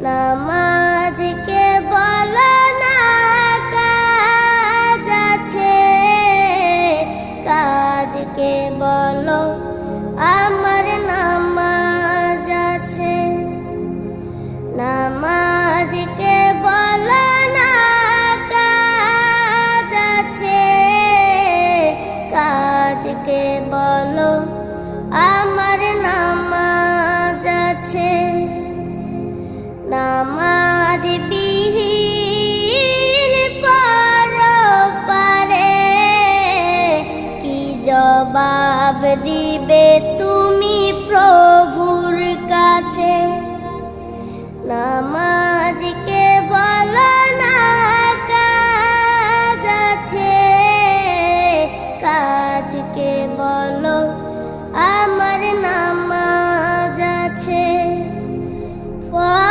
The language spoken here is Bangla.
নামাজকে বলো না কাজ আছে, কাজকে বলো আমার নামাজ আছে। নামাজকে বলো না কাজ আছে, কাজকে বলো আমার নামাজ আছে। নামাজ বিহীন পরপারে কি জবাব দিবে তুমি প্রভুর কাছে? নামাজ